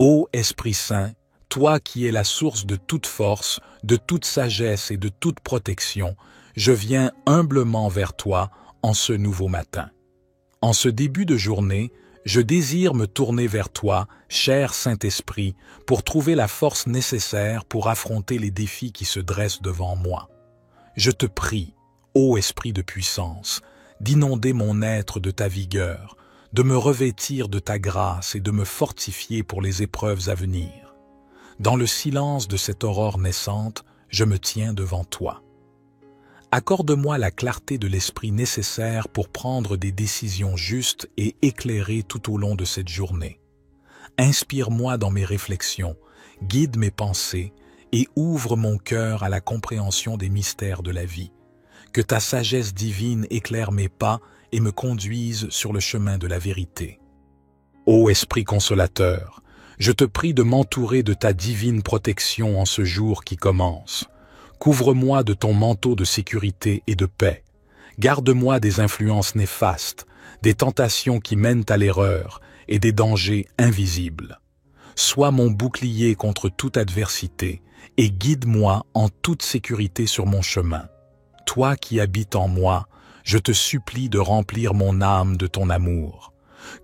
Ô Esprit Saint, toi qui es la source de toute force, de toute sagesse et de toute protection, je viens humblement vers toi en ce nouveau matin. En ce début de journée, je désire me tourner vers toi, cher Saint-Esprit, pour trouver la force nécessaire pour affronter les défis qui se dressent devant moi. Je te prie, ô Esprit de puissance, d'inonder mon être de ta vigueur, de me revêtir de ta grâce et de me fortifier pour les épreuves à venir. Dans le silence de cette aurore naissante, je me tiens devant toi. Accorde-moi la clarté de l'esprit nécessaire pour prendre des décisions justes et éclairées tout au long de cette journée. Inspire-moi dans mes réflexions, guide mes pensées et ouvre mon cœur à la compréhension des mystères de la vie. Que ta sagesse divine éclaire mes pas et me conduise sur le chemin de la vérité. Ô Esprit consolateur, je te prie de m'entourer de ta divine protection en ce jour qui commence. Couvre-moi de ton manteau de sécurité et de paix. Garde-moi des influences néfastes, des tentations qui mènent à l'erreur et des dangers invisibles. Sois mon bouclier contre toute adversité et guide-moi en toute sécurité sur mon chemin. Toi qui habites en moi, je te supplie de remplir mon âme de ton amour.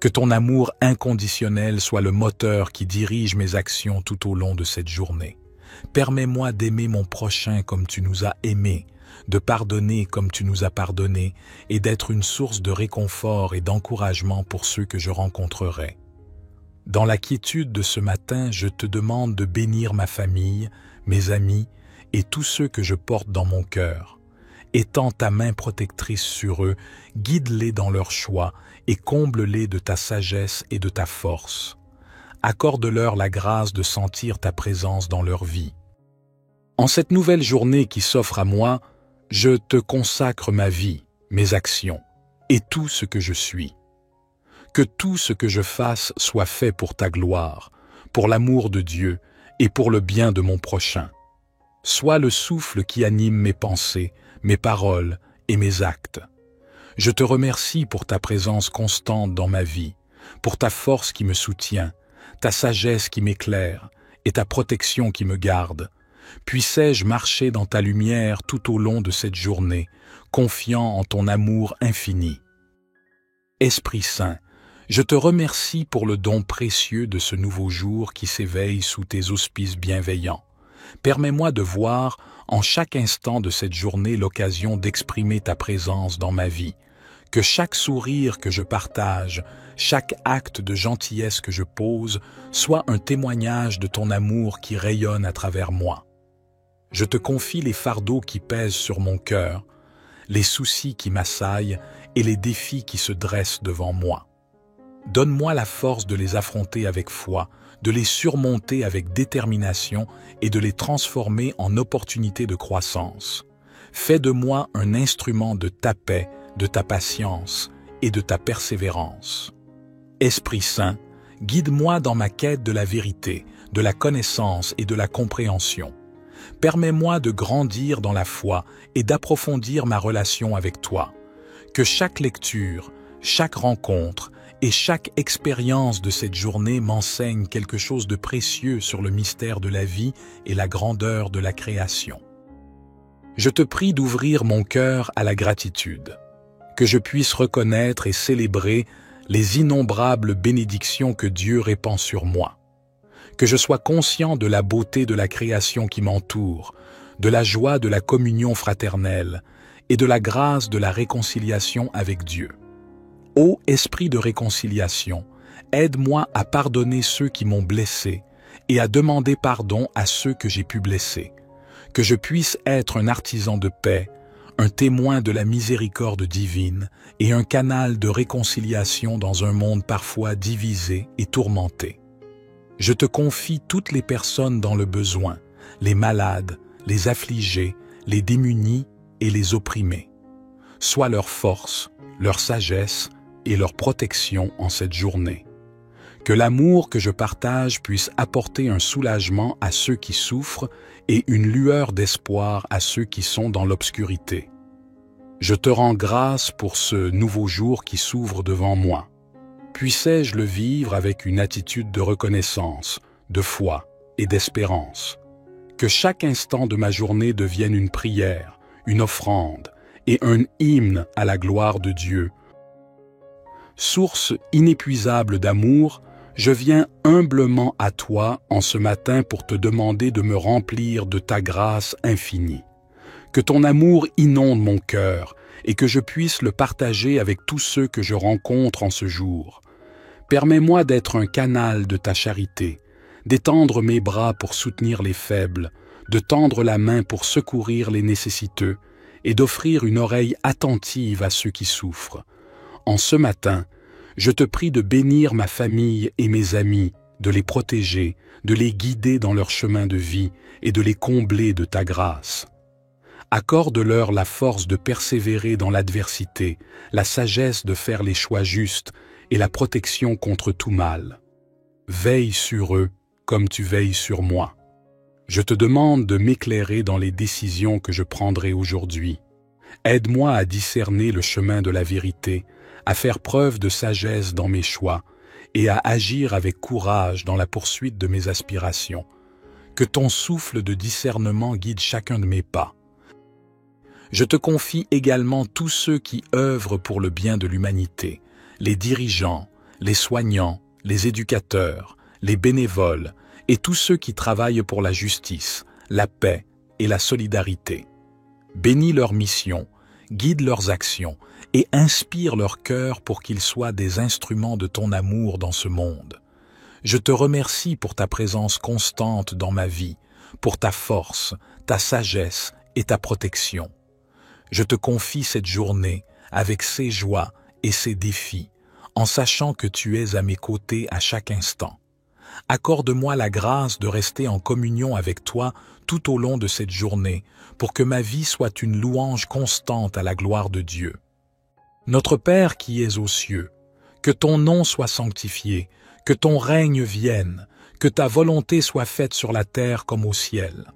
Que ton amour inconditionnel soit le moteur qui dirige mes actions tout au long de cette journée. Permets-moi d'aimer mon prochain comme tu nous as aimés, de pardonner comme tu nous as pardonnés et d'être une source de réconfort et d'encouragement pour ceux que je rencontrerai. Dans la quiétude de ce matin, je te demande de bénir ma famille, mes amis et tous ceux que je porte dans mon cœur. Étends ta main protectrice sur eux, guide-les dans leurs choix et comble-les de ta sagesse et de ta force. Accorde-leur la grâce de sentir ta présence dans leur vie. En cette nouvelle journée qui s'offre à moi, je te consacre ma vie, mes actions et tout ce que je suis. Que tout ce que je fasse soit fait pour ta gloire, pour l'amour de Dieu et pour le bien de mon prochain. Sois le souffle qui anime mes pensées, mes paroles et mes actes. Je te remercie pour ta présence constante dans ma vie, pour ta force qui me soutient, ta sagesse qui m'éclaire et ta protection qui me garde. Puissais-je marcher dans ta lumière tout au long de cette journée, confiant en ton amour infini. Esprit Saint, je te remercie pour le don précieux de ce nouveau jour qui s'éveille sous tes auspices bienveillants. Permets-moi de voir en chaque instant de cette journée l'occasion d'exprimer ta présence dans ma vie. Que chaque sourire que je partage, chaque acte de gentillesse que je pose, soit un témoignage de ton amour qui rayonne à travers moi. Je te confie les fardeaux qui pèsent sur mon cœur, les soucis qui m'assaillent et les défis qui se dressent devant moi. Donne-moi la force de les affronter avec foi, de les surmonter avec détermination et de les transformer en opportunités de croissance. Fais de moi un instrument de ta paix, de ta patience et de ta persévérance. Esprit Saint, guide-moi dans ma quête de la vérité, de la connaissance et de la compréhension. Permets-moi de grandir dans la foi et d'approfondir ma relation avec toi. Que chaque lecture, chaque rencontre et chaque expérience de cette journée m'enseigne quelque chose de précieux sur le mystère de la vie et la grandeur de la création. Je te prie d'ouvrir mon cœur à la gratitude, que je puisse reconnaître et célébrer les innombrables bénédictions que Dieu répand sur moi, que je sois conscient de la beauté de la création qui m'entoure, de la joie de la communion fraternelle et de la grâce de la réconciliation avec Dieu. Ô Esprit de réconciliation, aide-moi à pardonner ceux qui m'ont blessé et à demander pardon à ceux que j'ai pu blesser. Que je puisse être un artisan de paix, un témoin de la miséricorde divine et un canal de réconciliation dans un monde parfois divisé et tourmenté. Je te confie toutes les personnes dans le besoin, les malades, les affligés, les démunis et les opprimés. Sois leur force, leur sagesse et leur protection en cette journée. Que l'amour que je partage puisse apporter un soulagement à ceux qui souffrent et une lueur d'espoir à ceux qui sont dans l'obscurité. Je te rends grâce pour ce nouveau jour qui s'ouvre devant moi. Puissais-je le vivre avec une attitude de reconnaissance, de foi et d'espérance. Que chaque instant de ma journée devienne une prière, une offrande et un hymne à la gloire de Dieu. Source inépuisable d'amour, je viens humblement à toi en ce matin pour te demander de me remplir de ta grâce infinie. Que ton amour inonde mon cœur et que je puisse le partager avec tous ceux que je rencontre en ce jour. Permets-moi d'être un canal de ta charité, d'étendre mes bras pour soutenir les faibles, de tendre la main pour secourir les nécessiteux et d'offrir une oreille attentive à ceux qui souffrent. En ce matin, je te prie de bénir ma famille et mes amis, de les protéger, de les guider dans leur chemin de vie et de les combler de ta grâce. Accorde-leur la force de persévérer dans l'adversité, la sagesse de faire les choix justes et la protection contre tout mal. Veille sur eux comme tu veilles sur moi. Je te demande de m'éclairer dans les décisions que je prendrai aujourd'hui. Aide-moi à discerner le chemin de la vérité, à faire preuve de sagesse dans mes choix et à agir avec courage dans la poursuite de mes aspirations. Que ton souffle de discernement guide chacun de mes pas. Je te confie également tous ceux qui œuvrent pour le bien de l'humanité, les dirigeants, les soignants, les éducateurs, les bénévoles et tous ceux qui travaillent pour la justice, la paix et la solidarité. Bénis leur mission, guide leurs actions et inspire leur cœur pour qu'ils soient des instruments de ton amour dans ce monde. Je te remercie pour ta présence constante dans ma vie, pour ta force, ta sagesse et ta protection. Je te confie cette journée avec ses joies et ses défis, en sachant que tu es à mes côtés à chaque instant. Accorde-moi la grâce de rester en communion avec toi tout au long de cette journée, pour que ma vie soit une louange constante à la gloire de Dieu. Notre Père qui es aux cieux, que ton nom soit sanctifié, que ton règne vienne, que ta volonté soit faite sur la terre comme au ciel.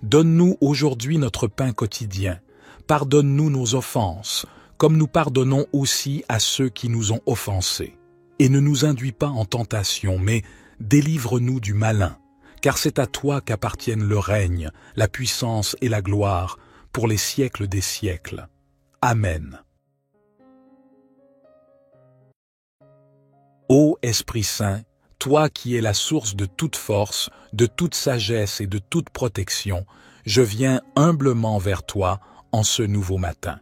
Donne-nous aujourd'hui notre pain quotidien. Pardonne-nous nos offenses, comme nous pardonnons aussi à ceux qui nous ont offensés. Et ne nous induis pas en tentation, mais délivre-nous du malin, car c'est à toi qu'appartiennent le règne, la puissance et la gloire, pour les siècles des siècles. Amen. Ô Esprit Saint, toi qui es la source de toute force, de toute sagesse et de toute protection, je viens humblement vers toi en ce nouveau matin.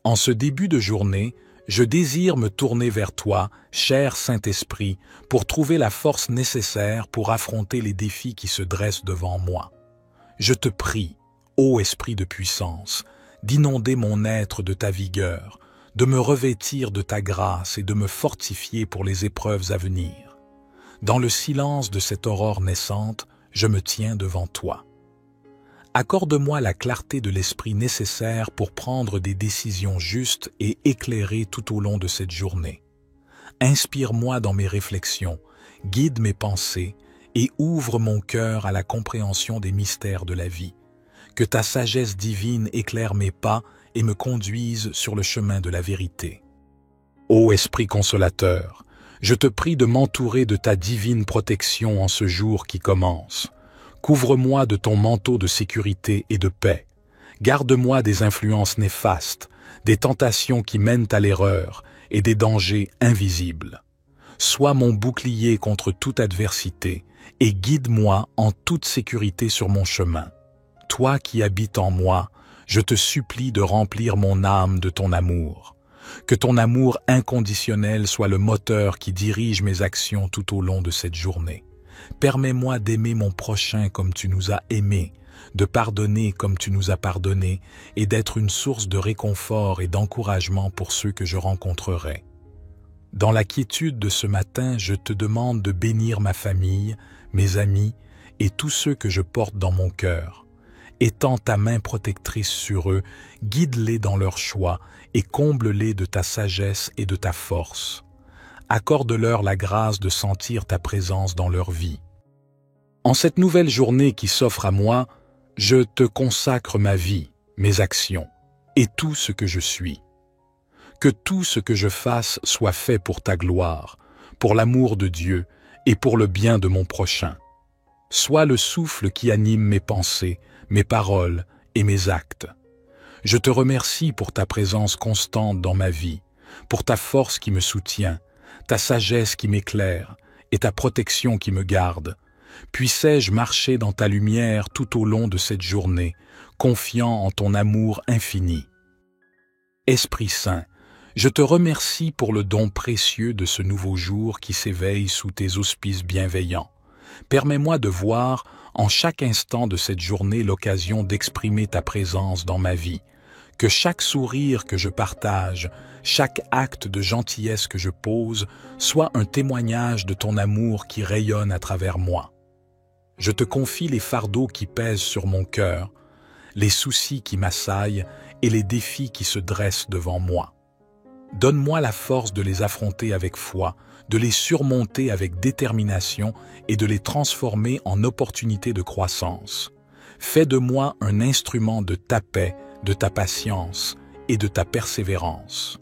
En ce début de journée, je désire me tourner vers toi, cher Saint-Esprit, pour trouver la force nécessaire pour affronter les défis qui se dressent devant moi. Je te prie, ô Esprit de puissance, d'inonder mon être de ta vigueur, de me revêtir de ta grâce et de me fortifier pour les épreuves à venir. Dans le silence de cette aurore naissante, je me tiens devant toi. Accorde-moi la clarté de l'esprit nécessaire pour prendre des décisions justes et éclairées tout au long de cette journée. Inspire-moi dans mes réflexions, guide mes pensées et ouvre mon cœur à la compréhension des mystères de la vie. Que ta sagesse divine éclaire mes pas et me conduise sur le chemin de la vérité. Ô Esprit consolateur, je te prie de m'entourer de ta divine protection en ce jour qui commence. Couvre-moi de ton manteau de sécurité et de paix. Garde-moi des influences néfastes, des tentations qui mènent à l'erreur et des dangers invisibles. Sois mon bouclier contre toute adversité et guide-moi en toute sécurité sur mon chemin. Toi qui habites en moi, je te supplie de remplir mon âme de ton amour. Que ton amour inconditionnel soit le moteur qui dirige mes actions tout au long de cette journée. Permets-moi d'aimer mon prochain comme tu nous as aimés, de pardonner comme tu nous as pardonnés et d'être une source de réconfort et d'encouragement pour ceux que je rencontrerai. Dans la quiétude de ce matin, je te demande de bénir ma famille, mes amis et tous ceux que je porte dans mon cœur. Étends ta main protectrice sur eux, guide-les dans leurs choix et comble-les de ta sagesse et de ta force. Accorde-leur la grâce de sentir ta présence dans leur vie. En cette nouvelle journée qui s'offre à moi, je te consacre ma vie, mes actions et tout ce que je suis. Que tout ce que je fasse soit fait pour ta gloire, pour l'amour de Dieu et pour le bien de mon prochain. Sois le souffle qui anime mes pensées, mes paroles et mes actes. Je te remercie pour ta présence constante dans ma vie, pour ta force qui me soutient, ta sagesse qui m'éclaire et ta protection qui me garde. Puissais-je marcher dans ta lumière tout au long de cette journée, confiant en ton amour infini. Esprit Saint, je te remercie pour le don précieux de ce nouveau jour qui s'éveille sous tes auspices bienveillants. Permets-moi de voir en chaque instant de cette journée l'occasion d'exprimer ta présence dans ma vie. Que chaque sourire que je partage, chaque acte de gentillesse que je pose, soit un témoignage de ton amour qui rayonne à travers moi. Je te confie les fardeaux qui pèsent sur mon cœur, les soucis qui m'assaillent et les défis qui se dressent devant moi. Donne-moi la force de les affronter avec foi, de les surmonter avec détermination et de les transformer en opportunités de croissance. Fais de moi un instrument de ta paix, de ta patience et de ta persévérance.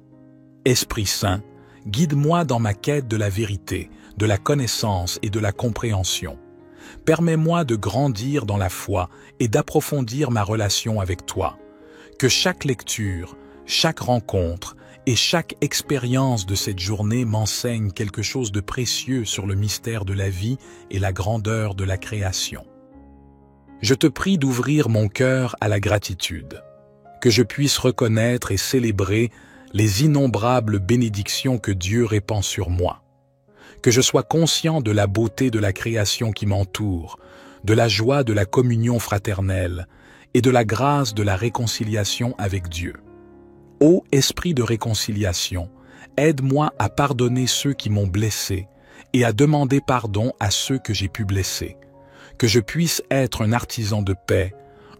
Esprit Saint, guide-moi dans ma quête de la vérité, de la connaissance et de la compréhension. Permets-moi de grandir dans la foi et d'approfondir ma relation avec toi. Que chaque lecture, chaque rencontre et chaque expérience de cette journée m'enseigne quelque chose de précieux sur le mystère de la vie et la grandeur de la création. Je te prie d'ouvrir mon cœur à la gratitude, que je puisse reconnaître et célébrer les innombrables bénédictions que Dieu répand sur moi, que je sois conscient de la beauté de la création qui m'entoure, de la joie de la communion fraternelle et de la grâce de la réconciliation avec Dieu. Ô Esprit de réconciliation, aide-moi à pardonner ceux qui m'ont blessé et à demander pardon à ceux que j'ai pu blesser, que je puisse être un artisan de paix,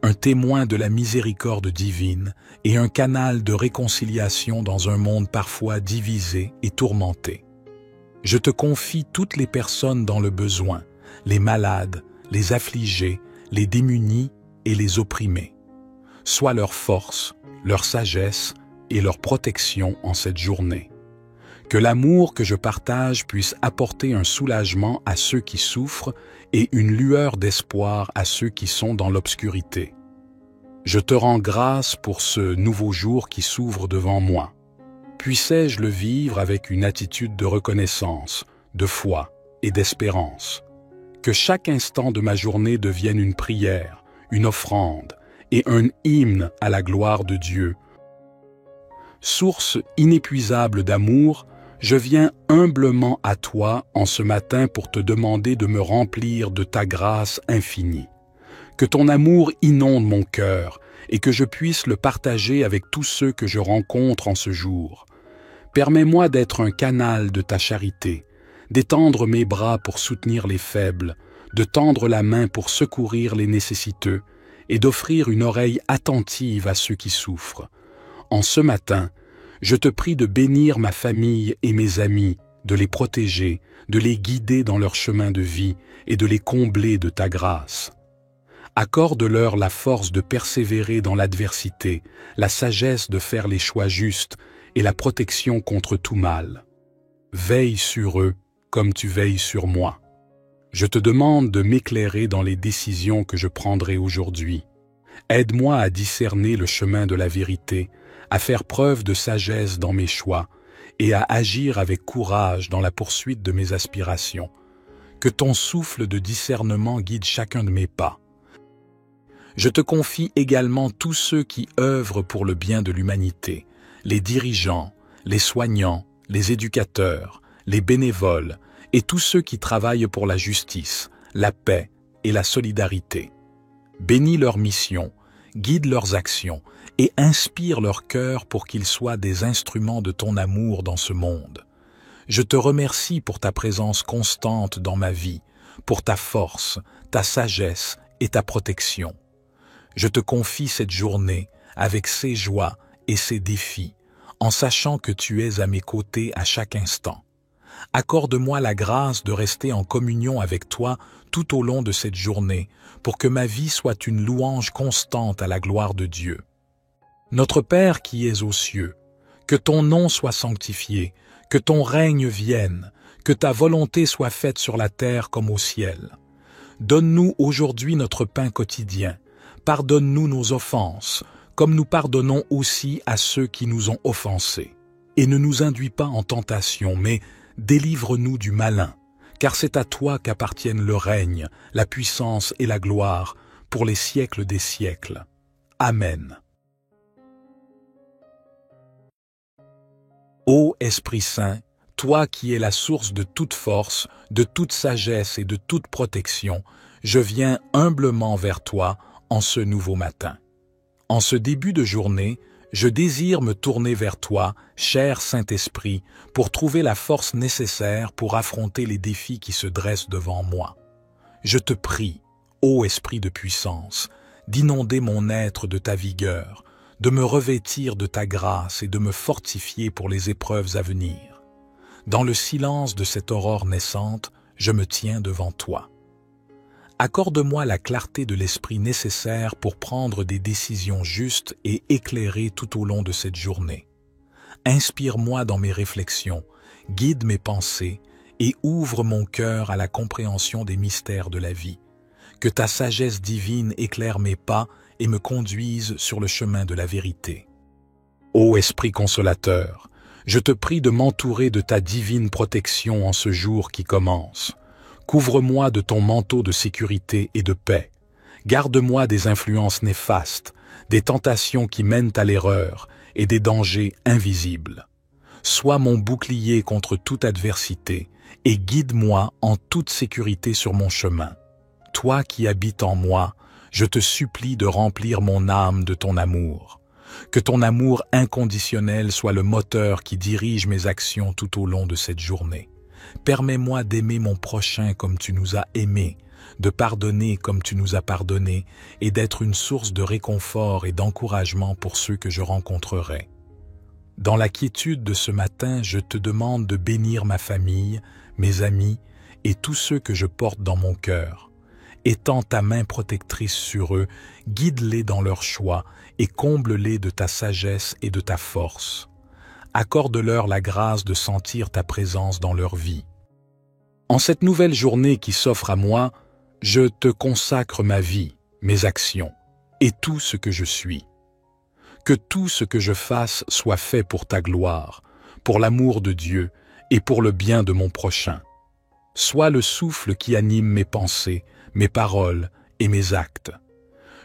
un témoin de la miséricorde divine et un canal de réconciliation dans un monde parfois divisé et tourmenté. Je te confie toutes les personnes dans le besoin, les malades, les affligés, les démunis et les opprimés. Sois leur force, leur sagesse et leur protection en cette journée. Que l'amour que je partage puisse apporter un soulagement à ceux qui souffrent et une lueur d'espoir à ceux qui sont dans l'obscurité. Je te rends grâce pour ce nouveau jour qui s'ouvre devant moi. Puissais-je le vivre avec une attitude de reconnaissance, de foi et d'espérance. Que chaque instant de ma journée devienne une prière, une offrande et un hymne à la gloire de Dieu. Source inépuisable d'amour, je viens humblement à toi en ce matin pour te demander de me remplir de ta grâce infinie. Que ton amour inonde mon cœur et que je puisse le partager avec tous ceux que je rencontre en ce jour. Permets-moi d'être un canal de ta charité, d'étendre mes bras pour soutenir les faibles, de tendre la main pour secourir les nécessiteux et d'offrir une oreille attentive à ceux qui souffrent. En ce matin, je te prie de bénir ma famille et mes amis, de les protéger, de les guider dans leur chemin de vie et de les combler de ta grâce. Accorde-leur la force de persévérer dans l'adversité, la sagesse de faire les choix justes et la protection contre tout mal. Veille sur eux comme tu veilles sur moi. Je te demande de m'éclairer dans les décisions que je prendrai aujourd'hui. Aide-moi à discerner le chemin de la vérité, à faire preuve de sagesse dans mes choix et à agir avec courage dans la poursuite de mes aspirations. Que ton souffle de discernement guide chacun de mes pas. Je te confie également tous ceux qui œuvrent pour le bien de l'humanité, les dirigeants, les soignants, les éducateurs, les bénévoles et tous ceux qui travaillent pour la justice, la paix et la solidarité. Bénis leur mission, guide leurs actions et inspire leur cœur pour qu'ils soient des instruments de ton amour dans ce monde. Je te remercie pour ta présence constante dans ma vie, pour ta force, ta sagesse et ta protection. Je te confie cette journée avec ses joies et ses défis, en sachant que tu es à mes côtés à chaque instant. Accorde-moi la grâce de rester en communion avec toi tout au long de cette journée, pour que ma vie soit une louange constante à la gloire de Dieu. Notre Père qui es aux cieux, que ton nom soit sanctifié, que ton règne vienne, que ta volonté soit faite sur la terre comme au ciel. Donne-nous aujourd'hui notre pain quotidien. Pardonne-nous nos offenses, comme nous pardonnons aussi à ceux qui nous ont offensés. Et ne nous induis pas en tentation, mais délivre-nous du malin, car c'est à toi qu'appartiennent le règne, la puissance et la gloire, pour les siècles des siècles. Amen. Ô Esprit Saint, toi qui es la source de toute force, de toute sagesse et de toute protection, je viens humblement vers toi en ce nouveau matin. En ce début de journée, je désire me tourner vers toi, cher Saint-Esprit, pour trouver la force nécessaire pour affronter les défis qui se dressent devant moi. Je te prie, ô Esprit de puissance, d'inonder mon être de ta vigueur, de me revêtir de ta grâce et de me fortifier pour les épreuves à venir. Dans le silence de cette aurore naissante, je me tiens devant toi. Accorde-moi la clarté de l'esprit nécessaire pour prendre des décisions justes et éclairées tout au long de cette journée. Inspire-moi dans mes réflexions, guide mes pensées et ouvre mon cœur à la compréhension des mystères de la vie. Que ta sagesse divine éclaire mes pas et me conduise sur le chemin de la vérité. Ô Esprit consolateur, je te prie de m'entourer de ta divine protection en ce jour qui commence. Couvre-moi de ton manteau de sécurité et de paix. Garde-moi des influences néfastes, des tentations qui mènent à l'erreur et des dangers invisibles. Sois mon bouclier contre toute adversité et guide-moi en toute sécurité sur mon chemin. Toi qui habites en moi, je te supplie de remplir mon âme de ton amour. Que ton amour inconditionnel soit le moteur qui dirige mes actions tout au long de cette journée. Permets-moi d'aimer mon prochain comme tu nous as aimés, de pardonner comme tu nous as pardonnés et d'être une source de réconfort et d'encouragement pour ceux que je rencontrerai. Dans la quiétude de ce matin, je te demande de bénir ma famille, mes amis et tous ceux que je porte dans mon cœur. Étends ta main protectrice sur eux, guide-les dans leurs choix et comble-les de ta sagesse et de ta force. Accorde-leur la grâce de sentir ta présence dans leur vie. En cette nouvelle journée qui s'offre à moi, je te consacre ma vie, mes actions et tout ce que je suis. Que tout ce que je fasse soit fait pour ta gloire, pour l'amour de Dieu et pour le bien de mon prochain. Sois le souffle qui anime mes pensées, mes paroles et mes actes.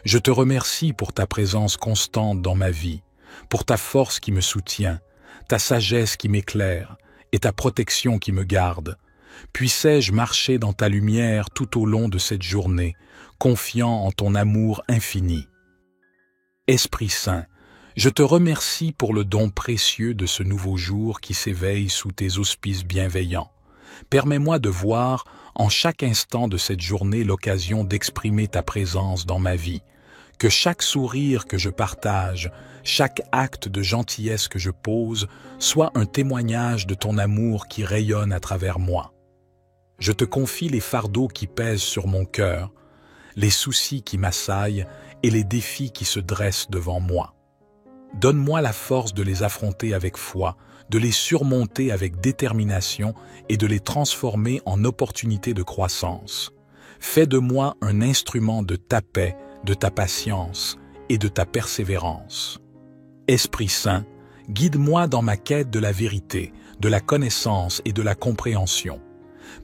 Je te remercie pour ta présence constante dans ma vie, pour ta force qui me soutient, ta sagesse qui m'éclaire et ta protection qui me garde. Puissais-je marcher dans ta lumière tout au long de cette journée, confiant en ton amour infini. Esprit Saint, je te remercie pour le don précieux de ce nouveau jour qui s'éveille sous tes auspices bienveillants. Permets-moi de voir en chaque instant de cette journée l'occasion d'exprimer ta présence dans ma vie. Que chaque sourire que je partage, chaque acte de gentillesse que je pose, soit un témoignage de ton amour qui rayonne à travers moi. Je te confie les fardeaux qui pèsent sur mon cœur, les soucis qui m'assaillent et les défis qui se dressent devant moi. Donne-moi la force de les affronter avec foi, de les surmonter avec détermination et de les transformer en opportunités de croissance. Fais de moi un instrument de ta paix, de ta patience et de ta persévérance. Esprit Saint, guide-moi dans ma quête de la vérité, de la connaissance et de la compréhension.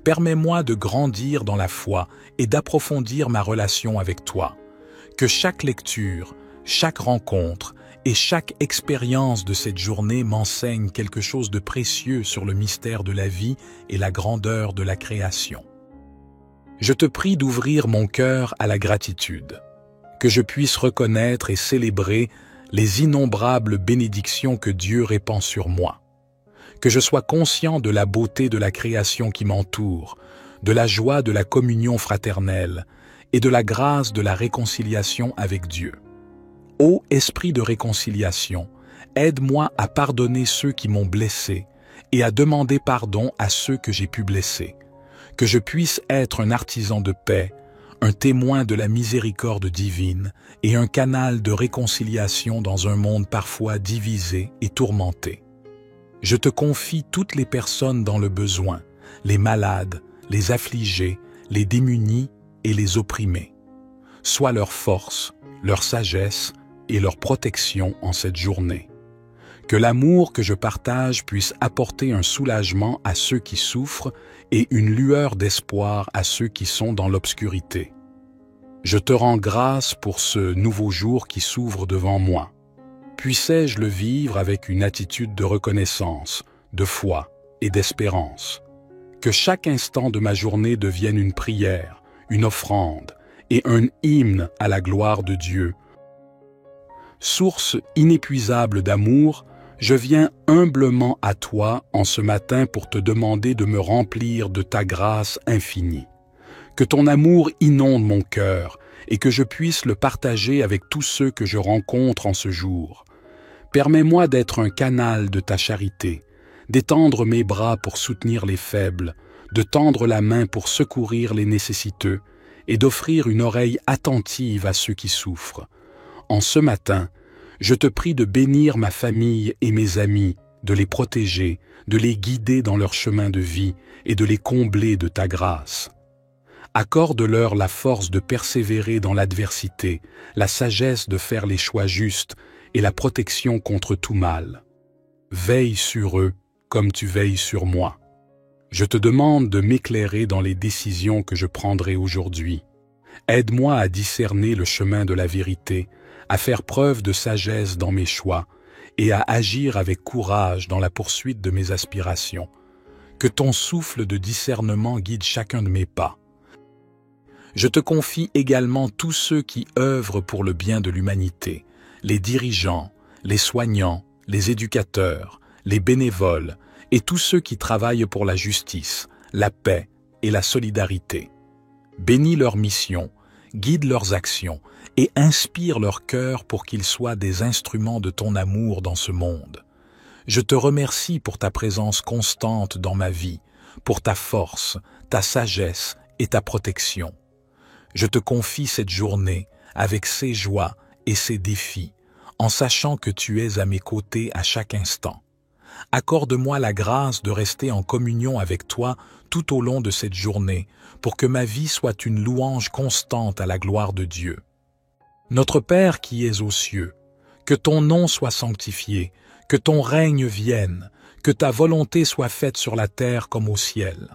Permets-moi de grandir dans la foi et d'approfondir ma relation avec toi. Que chaque lecture, chaque rencontre et chaque expérience de cette journée m'enseigne quelque chose de précieux sur le mystère de la vie et la grandeur de la création. Je te prie d'ouvrir mon cœur à la gratitude, que je puisse reconnaître et célébrer les innombrables bénédictions que Dieu répand sur moi, que je sois conscient de la beauté de la création qui m'entoure, de la joie de la communion fraternelle et de la grâce de la réconciliation avec Dieu. Ô Esprit de réconciliation, aide-moi à pardonner ceux qui m'ont blessé et à demander pardon à ceux que j'ai pu blesser, que je puisse être un artisan de paix, un témoin de la miséricorde divine et un canal de réconciliation dans un monde parfois divisé et tourmenté. Je te confie toutes les personnes dans le besoin, les malades, les affligés, les démunis et les opprimés. Sois leur force, leur sagesse et leur protection en cette journée. Que l'amour que je partage puisse apporter un soulagement à ceux qui souffrent et une lueur d'espoir à ceux qui sont dans l'obscurité. Je te rends grâce pour ce nouveau jour qui s'ouvre devant moi. Puissais-je le vivre avec une attitude de reconnaissance, de foi et d'espérance. Que chaque instant de ma journée devienne une prière, une offrande et un hymne à la gloire de Dieu. Source inépuisable d'amour, je viens humblement à toi en ce matin pour te demander de me remplir de ta grâce infinie. Que ton amour inonde mon cœur et que je puisse le partager avec tous ceux que je rencontre en ce jour. Permets-moi d'être un canal de ta charité, d'étendre mes bras pour soutenir les faibles, de tendre la main pour secourir les nécessiteux et d'offrir une oreille attentive à ceux qui souffrent. En ce matin, je te prie de bénir ma famille et mes amis, de les protéger, de les guider dans leur chemin de vie et de les combler de ta grâce. Accorde-leur la force de persévérer dans l'adversité, la sagesse de faire les choix justes et la protection contre tout mal. Veille sur eux comme tu veilles sur moi. Je te demande de m'éclairer dans les décisions que je prendrai aujourd'hui. Aide-moi à discerner le chemin de la vérité, à faire preuve de sagesse dans mes choix et à agir avec courage dans la poursuite de mes aspirations. Que ton souffle de discernement guide chacun de mes pas. Je te confie également tous ceux qui œuvrent pour le bien de l'humanité, les dirigeants, les soignants, les éducateurs, les bénévoles et tous ceux qui travaillent pour la justice, la paix et la solidarité. Bénis leur mission, guide leurs actions et inspire leur cœur pour qu'ils soient des instruments de ton amour dans ce monde. Je te remercie pour ta présence constante dans ma vie, pour ta force, ta sagesse et ta protection. Je te confie cette journée avec ses joies et ses défis, en sachant que tu es à mes côtés à chaque instant. Accorde-moi la grâce de rester en communion avec toi tout au long de cette journée, pour que ma vie soit une louange constante à la gloire de Dieu. Notre Père qui es aux cieux, que ton nom soit sanctifié, que ton règne vienne, que ta volonté soit faite sur la terre comme au ciel.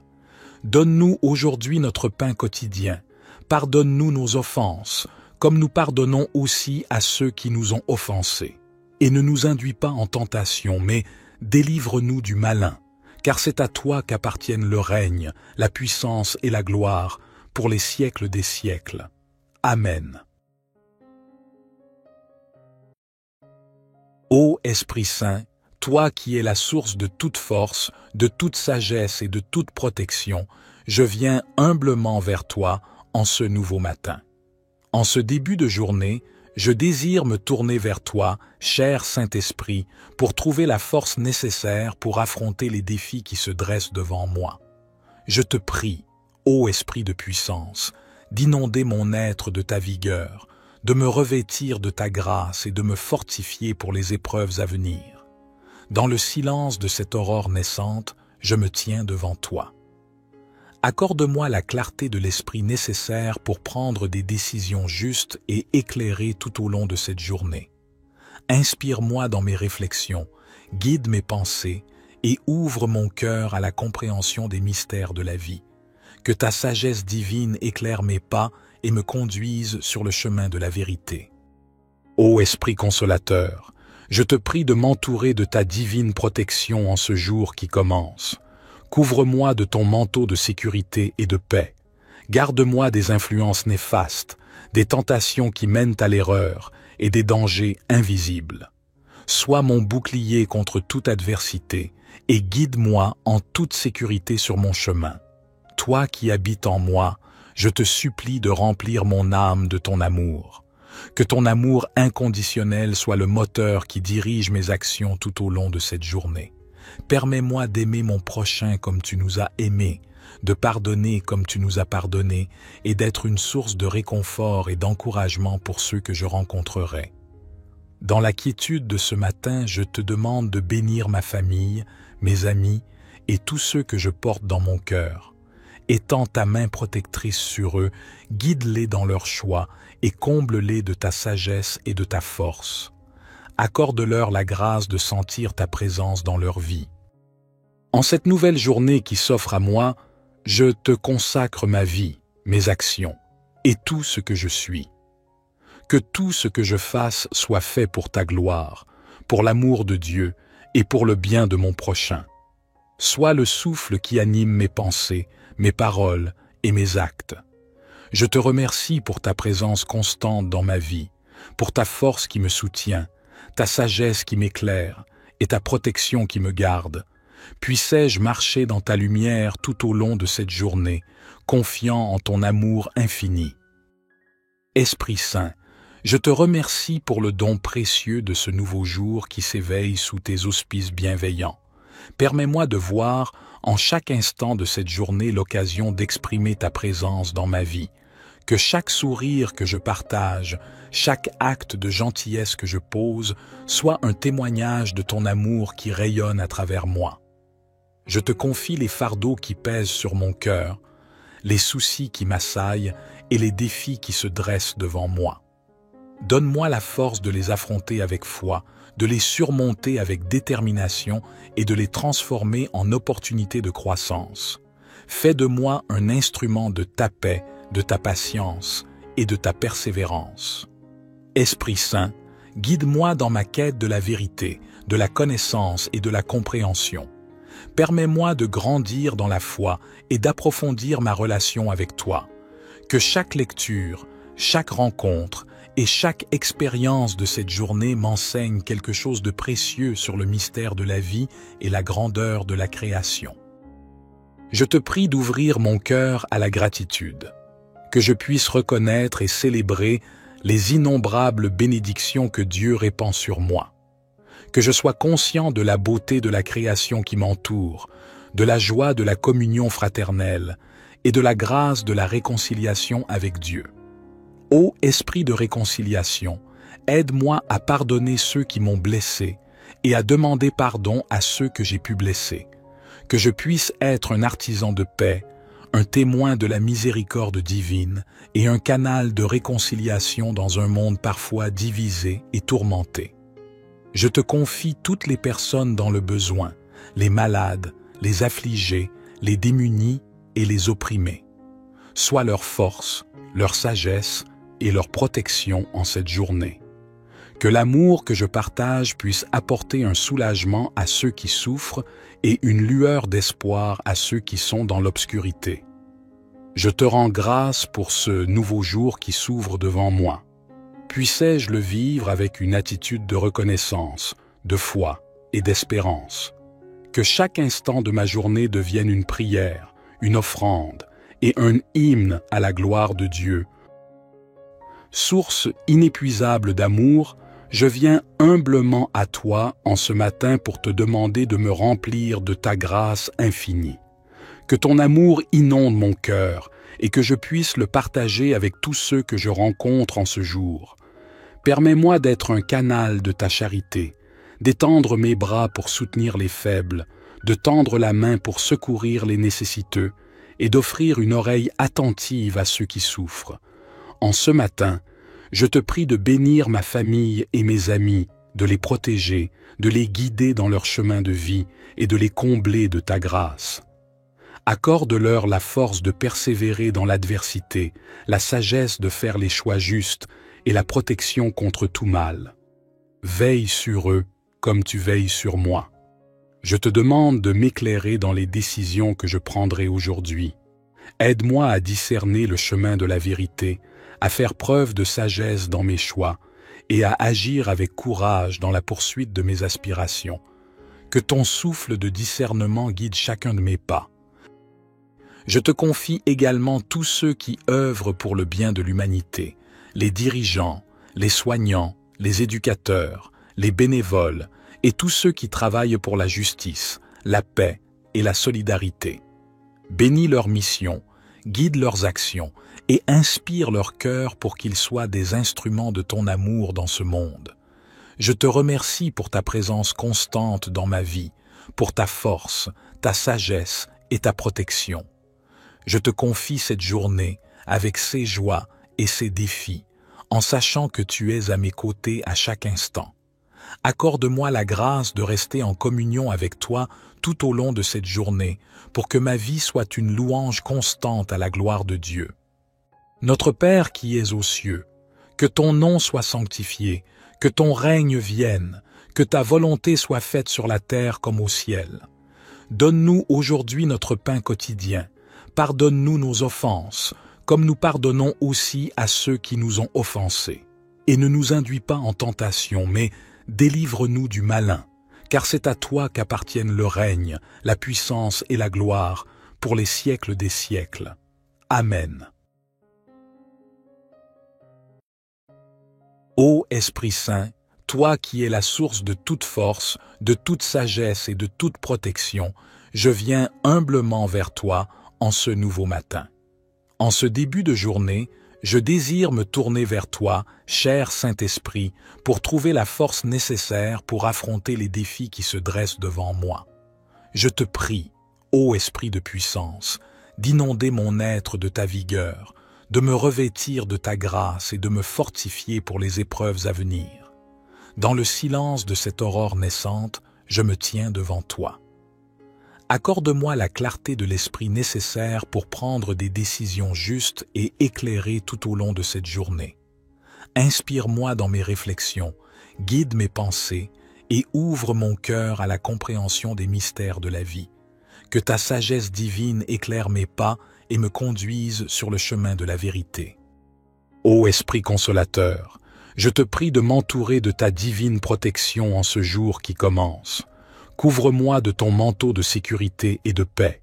Donne-nous aujourd'hui notre pain quotidien. Pardonne-nous nos offenses, comme nous pardonnons aussi à ceux qui nous ont offensés. Et ne nous induis pas en tentation, mais délivre-nous du malin, car c'est à toi qu'appartiennent le règne, la puissance et la gloire, pour les siècles des siècles. Amen. Ô Esprit Saint, toi qui es la source de toute force, de toute sagesse et de toute protection, je viens humblement vers toi en ce nouveau matin. En ce début de journée, je désire me tourner vers toi, cher Saint-Esprit, pour trouver la force nécessaire pour affronter les défis qui se dressent devant moi. Je te prie, ô Esprit de puissance, d'inonder mon être de ta vigueur, de me revêtir de ta grâce et de me fortifier pour les épreuves à venir. Dans le silence de cette aurore naissante, je me tiens devant toi. Accorde-moi la clarté de l'esprit nécessaire pour prendre des décisions justes et éclairées tout au long de cette journée. Inspire-moi dans mes réflexions, guide mes pensées et ouvre mon cœur à la compréhension des mystères de la vie. Que ta sagesse divine éclaire mes pas et me conduise sur le chemin de la vérité. Ô Esprit consolateur, je te prie de m'entourer de ta divine protection en ce jour qui commence. Couvre-moi de ton manteau de sécurité et de paix. Garde-moi des influences néfastes, des tentations qui mènent à l'erreur et des dangers invisibles. Sois mon bouclier contre toute adversité et guide-moi en toute sécurité sur mon chemin. Toi qui habites en moi, je te supplie de remplir mon âme de ton amour. Que ton amour inconditionnel soit le moteur qui dirige mes actions tout au long de cette journée. Permets-moi d'aimer mon prochain comme tu nous as aimés, de pardonner comme tu nous as pardonnés et d'être une source de réconfort et d'encouragement pour ceux que je rencontrerai. Dans la quiétude de ce matin, je te demande de bénir ma famille, mes amis et tous ceux que je porte dans mon cœur. Étends ta main protectrice sur eux, guide-les dans leurs choix et comble-les de ta sagesse et de ta force. Accorde-leur la grâce de sentir ta présence dans leur vie. En cette nouvelle journée qui s'offre à moi, je te consacre ma vie, mes actions et tout ce que je suis. Que tout ce que je fasse soit fait pour ta gloire, pour l'amour de Dieu et pour le bien de mon prochain. Sois le souffle qui anime mes pensées, mes paroles et mes actes. Je te remercie pour ta présence constante dans ma vie, pour ta force qui me soutient, ta sagesse qui m'éclaire et ta protection qui me garde. Puissais-je marcher dans ta lumière tout au long de cette journée, confiant en ton amour infini. Esprit Saint, je te remercie pour le don précieux de ce nouveau jour qui s'éveille sous tes auspices bienveillants. Permets-moi de voir en chaque instant de cette journée l'occasion d'exprimer ta présence dans ma vie. Que chaque sourire que je partage, chaque acte de gentillesse que je pose, soit un témoignage de ton amour qui rayonne à travers moi. Je te confie les fardeaux qui pèsent sur mon cœur, les soucis qui m'assaillent et les défis qui se dressent devant moi. Donne-moi la force de les affronter avec foi, de les surmonter avec détermination et de les transformer en opportunités de croissance. Fais de moi un instrument de ta paix, de ta patience et de ta persévérance. Esprit Saint, guide-moi dans ma quête de la vérité, de la connaissance et de la compréhension. Permets-moi de grandir dans la foi et d'approfondir ma relation avec toi. Que chaque lecture, chaque rencontre et chaque expérience de cette journée m'enseigne quelque chose de précieux sur le mystère de la vie et la grandeur de la création. Je te prie d'ouvrir mon cœur à la gratitude, que je puisse reconnaître et célébrer les innombrables bénédictions que Dieu répand sur moi, que je sois conscient de la beauté de la création qui m'entoure, de la joie de la communion fraternelle et de la grâce de la réconciliation avec Dieu. Ô Esprit de réconciliation, aide-moi à pardonner ceux qui m'ont blessé et à demander pardon à ceux que j'ai pu blesser. Que je puisse être un artisan de paix, un témoin de la miséricorde divine et un canal de réconciliation dans un monde parfois divisé et tourmenté. Je te confie toutes les personnes dans le besoin, les malades, les affligés, les démunis et les opprimés. Sois leur force, leur sagesse et leur protection en cette journée. Que l'amour que je partage puisse apporter un soulagement à ceux qui souffrent et une lueur d'espoir à ceux qui sont dans l'obscurité. Je te rends grâce pour ce nouveau jour qui s'ouvre devant moi. Puissais-je le vivre avec une attitude de reconnaissance, de foi et d'espérance. Que chaque instant de ma journée devienne une prière, une offrande et un hymne à la gloire de Dieu. Source inépuisable d'amour, je viens humblement à toi en ce matin pour te demander de me remplir de ta grâce infinie. Que ton amour inonde mon cœur et que je puisse le partager avec tous ceux que je rencontre en ce jour. Permets-moi d'être un canal de ta charité, d'étendre mes bras pour soutenir les faibles, de tendre la main pour secourir les nécessiteux et d'offrir une oreille attentive à ceux qui souffrent. En ce matin, je te prie de bénir ma famille et mes amis, de les protéger, de les guider dans leur chemin de vie et de les combler de ta grâce. Accorde-leur la force de persévérer dans l'adversité, la sagesse de faire les choix justes et la protection contre tout mal. Veille sur eux comme tu veilles sur moi. Je te demande de m'éclairer dans les décisions que je prendrai aujourd'hui. Aide-moi à discerner le chemin de la vérité, à faire preuve de sagesse dans mes choix et à agir avec courage dans la poursuite de mes aspirations. Que ton souffle de discernement guide chacun de mes pas. Je te confie également tous ceux qui œuvrent pour le bien de l'humanité, les dirigeants, les soignants, les éducateurs, les bénévoles et tous ceux qui travaillent pour la justice, la paix et la solidarité. Bénis leur mission, guide leurs actions et inspire leur cœur pour qu'ils soient des instruments de ton amour dans ce monde. Je te remercie pour ta présence constante dans ma vie, pour ta force, ta sagesse et ta protection. Je te confie cette journée avec ses joies et ses défis, en sachant que tu es à mes côtés à chaque instant. Accorde-moi la grâce de rester en communion avec toi tout au long de cette journée, pour que ma vie soit une louange constante à la gloire de Dieu. Notre Père qui es aux cieux, que ton nom soit sanctifié, que ton règne vienne, que ta volonté soit faite sur la terre comme au ciel. Donne-nous aujourd'hui notre pain quotidien. Pardonne-nous nos offenses, comme nous pardonnons aussi à ceux qui nous ont offensés. Et ne nous induis pas en tentation, mais délivre-nous du malin, car c'est à toi qu'appartiennent le règne, la puissance et la gloire, pour les siècles des siècles. Amen. Ô Esprit Saint, toi qui es la source de toute force, de toute sagesse et de toute protection, je viens humblement vers toi en ce nouveau matin. En ce début de journée, je désire me tourner vers toi, cher Saint-Esprit, pour trouver la force nécessaire pour affronter les défis qui se dressent devant moi. Je te prie, ô Esprit de puissance, d'inonder mon être de ta vigueur, de me revêtir de ta grâce et de me fortifier pour les épreuves à venir. Dans le silence de cette aurore naissante, je me tiens devant toi. Accorde-moi la clarté de l'esprit nécessaire pour prendre des décisions justes et éclairées tout au long de cette journée. Inspire-moi dans mes réflexions, guide mes pensées et ouvre mon cœur à la compréhension des mystères de la vie. Que ta sagesse divine éclaire mes pas et me conduise sur le chemin de la vérité. Ô Esprit consolateur, je te prie de m'entourer de ta divine protection en ce jour qui commence. Couvre-moi de ton manteau de sécurité et de paix.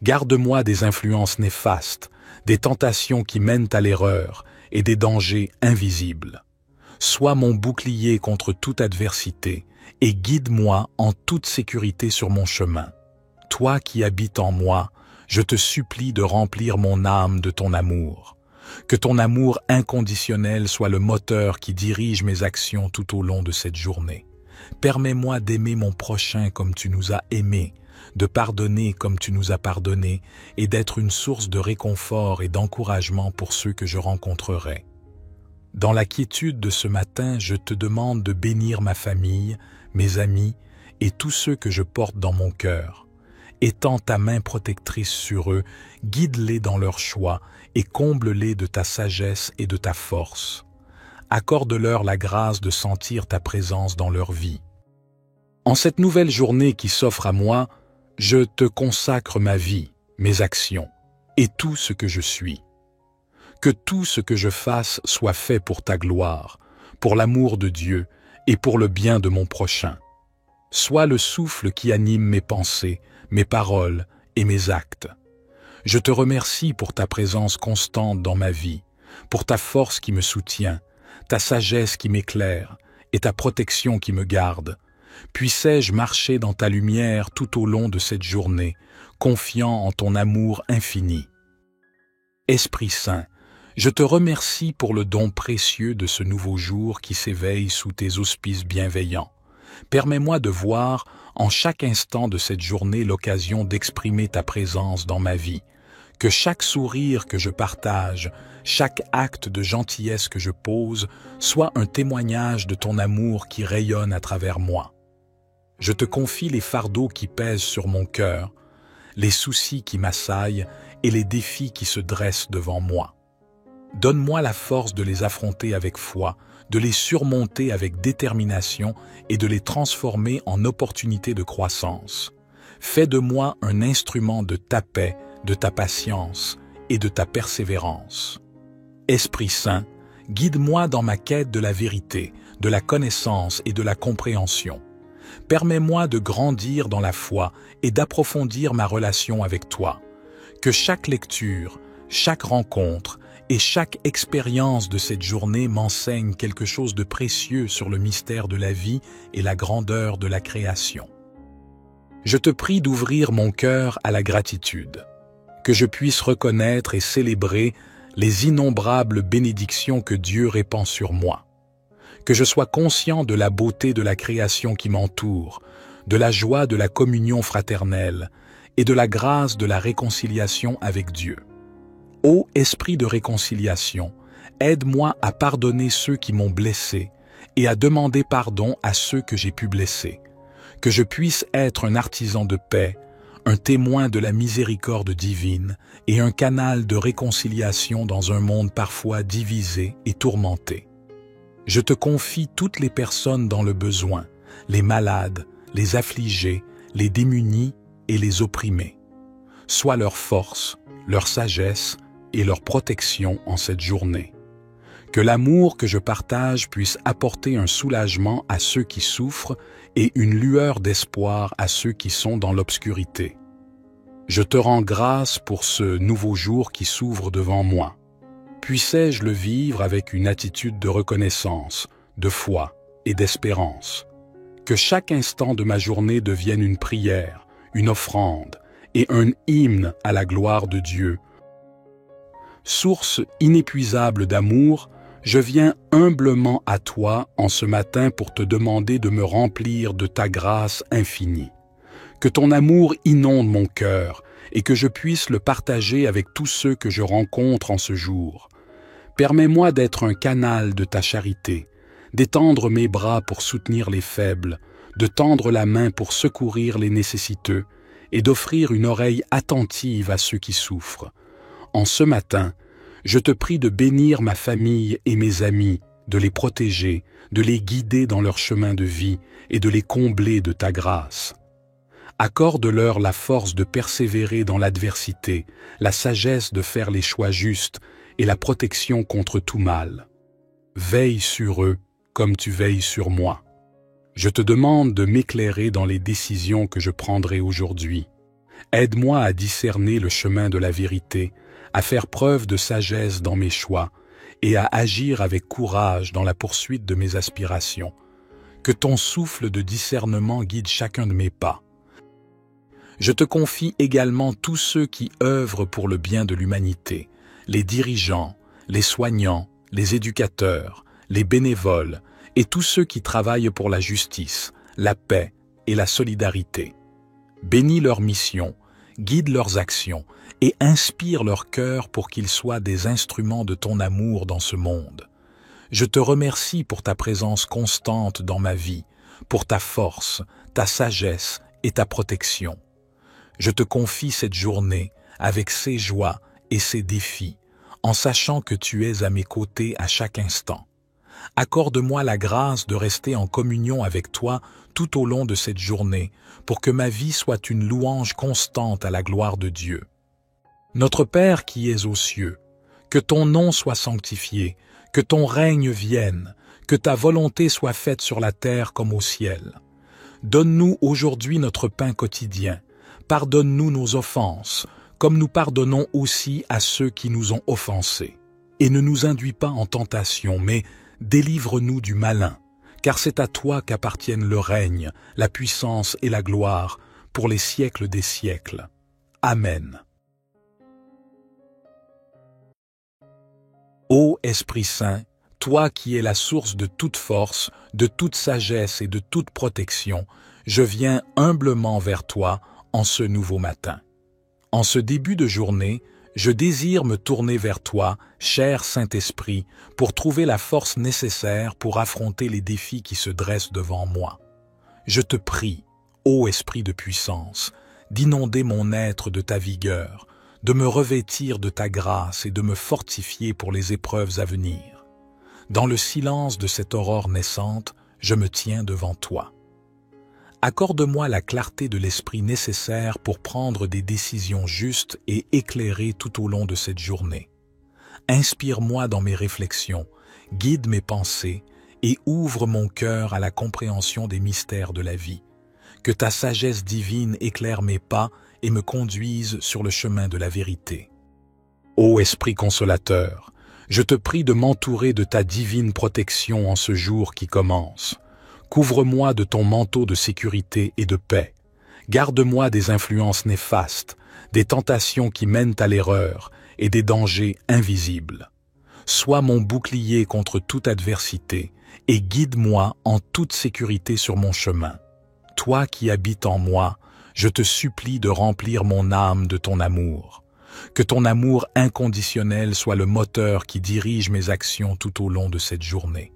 Garde-moi des influences néfastes, des tentations qui mènent à l'erreur et des dangers invisibles. Sois mon bouclier contre toute adversité et guide-moi en toute sécurité sur mon chemin. Toi qui habites en moi, je te supplie de remplir mon âme de ton amour. Que ton amour inconditionnel soit le moteur qui dirige mes actions tout au long de cette journée. Permets-moi d'aimer mon prochain comme tu nous as aimés, de pardonner comme tu nous as pardonnés et d'être une source de réconfort et d'encouragement pour ceux que je rencontrerai. Dans la quiétude de ce matin, je te demande de bénir ma famille, mes amis et tous ceux que je porte dans mon cœur. Étends ta main protectrice sur eux, guide-les dans leurs choix et comble-les de ta sagesse et de ta force. Accorde-leur la grâce de sentir ta présence dans leur vie. En cette nouvelle journée qui s'offre à moi, je te consacre ma vie, mes actions et tout ce que je suis. Que tout ce que je fasse soit fait pour ta gloire, pour l'amour de Dieu et pour le bien de mon prochain. Sois le souffle qui anime mes pensées, mes paroles et mes actes. Je te remercie pour ta présence constante dans ma vie, pour ta force qui me soutient, ta sagesse qui m'éclaire et ta protection qui me garde. Puissais-je marcher dans ta lumière tout au long de cette journée, confiant en ton amour infini. Esprit Saint, je te remercie pour le don précieux de ce nouveau jour qui s'éveille sous tes auspices bienveillants. Permets-moi de voir en chaque instant de cette journée l'occasion d'exprimer ta présence dans ma vie. Que chaque sourire que je partage, chaque acte de gentillesse que je pose, soit un témoignage de ton amour qui rayonne à travers moi. Je te confie les fardeaux qui pèsent sur mon cœur, les soucis qui m'assaillent et les défis qui se dressent devant moi. Donne-moi la force de les affronter avec foi, de les surmonter avec détermination et de les transformer en opportunités de croissance. Fais de moi un instrument de ta paix, de ta patience et de ta persévérance. Esprit Saint, guide-moi dans ma quête de la vérité, de la connaissance et de la compréhension. Permets-moi de grandir dans la foi et d'approfondir ma relation avec toi. Que chaque lecture, chaque rencontre et chaque expérience de cette journée m'enseigne quelque chose de précieux sur le mystère de la vie et la grandeur de la création. Je te prie d'ouvrir mon cœur à la gratitude, que je puisse reconnaître et célébrer les innombrables bénédictions que Dieu répand sur moi, que je sois conscient de la beauté de la création qui m'entoure, de la joie de la communion fraternelle et de la grâce de la réconciliation avec Dieu. Ô Esprit de réconciliation, aide-moi à pardonner ceux qui m'ont blessé et à demander pardon à ceux que j'ai pu blesser, que je puisse être un artisan de paix, un témoin de la miséricorde divine et un canal de réconciliation dans un monde parfois divisé et tourmenté. Je te confie toutes les personnes dans le besoin, les malades, les affligés, les démunis et les opprimés. Sois leur force, leur sagesse et leur protection en cette journée. Que l'amour que je partage puisse apporter un soulagement à ceux qui souffrent et une lueur d'espoir à ceux qui sont dans l'obscurité. Je te rends grâce pour ce nouveau jour qui s'ouvre devant moi. Puissais-je le vivre avec une attitude de reconnaissance, de foi et d'espérance. Que chaque instant de ma journée devienne une prière, une offrande et un hymne à la gloire de Dieu. Source inépuisable d'amour, je viens humblement à toi en ce matin pour te demander de me remplir de ta grâce infinie. Que ton amour inonde mon cœur et que je puisse le partager avec tous ceux que je rencontre en ce jour. Permets-moi d'être un canal de ta charité, d'étendre mes bras pour soutenir les faibles, de tendre la main pour secourir les nécessiteux et d'offrir une oreille attentive à ceux qui souffrent. En ce matin, je te prie de bénir ma famille et mes amis, de les protéger, de les guider dans leur chemin de vie et de les combler de ta grâce. Accorde-leur la force de persévérer dans l'adversité, la sagesse de faire les choix justes et la protection contre tout mal. Veille sur eux comme tu veilles sur moi. Je te demande de m'éclairer dans les décisions que je prendrai aujourd'hui. Aide-moi à discerner le chemin de la vérité, à faire preuve de sagesse dans mes choix et à agir avec courage dans la poursuite de mes aspirations. Que ton souffle de discernement guide chacun de mes pas. Je te confie également tous ceux qui œuvrent pour le bien de l'humanité, les dirigeants, les soignants, les éducateurs, les bénévoles et tous ceux qui travaillent pour la justice, la paix et la solidarité. Bénis leur mission, guide leurs actions et inspire leur cœur pour qu'ils soient des instruments de ton amour dans ce monde. Je te remercie pour ta présence constante dans ma vie, pour ta force, ta sagesse et ta protection. Je te confie cette journée avec ses joies et ses défis, en sachant que tu es à mes côtés à chaque instant. Accorde-moi la grâce de rester en communion avec toi tout au long de cette journée, pour que ma vie soit une louange constante à la gloire de Dieu. Notre Père qui es aux cieux, que ton nom soit sanctifié, que ton règne vienne, que ta volonté soit faite sur la terre comme au ciel. Donne-nous aujourd'hui notre pain quotidien. Pardonne-nous nos offenses, comme nous pardonnons aussi à ceux qui nous ont offensés. Et ne nous induis pas en tentation, mais délivre-nous du malin, car c'est à toi qu'appartiennent le règne, la puissance et la gloire, pour les siècles des siècles. Amen. Ô Esprit Saint, toi qui es la source de toute force, de toute sagesse et de toute protection, je viens humblement vers toi en ce nouveau matin. En ce début de journée, je désire me tourner vers toi, cher Saint-Esprit, pour trouver la force nécessaire pour affronter les défis qui se dressent devant moi. Je te prie, ô Esprit de puissance, d'inonder mon être de ta vigueur, de me revêtir de ta grâce et de me fortifier pour les épreuves à venir. Dans le silence de cette aurore naissante, je me tiens devant toi. Accorde-moi la clarté de l'esprit nécessaire pour prendre des décisions justes et éclairées tout au long de cette journée. Inspire-moi dans mes réflexions, guide mes pensées et ouvre mon cœur à la compréhension des mystères de la vie. Que ta sagesse divine éclaire mes pas et me conduise sur le chemin de la vérité. Ô Esprit consolateur, je te prie de m'entourer de ta divine protection en ce jour qui commence. Couvre-moi de ton manteau de sécurité et de paix. Garde-moi des influences néfastes, des tentations qui mènent à l'erreur et des dangers invisibles. Sois mon bouclier contre toute adversité et guide-moi en toute sécurité sur mon chemin. Toi qui habites en moi, Je te supplie de remplir mon âme de ton amour. Que ton amour inconditionnel soit le moteur qui dirige mes actions tout au long de cette journée.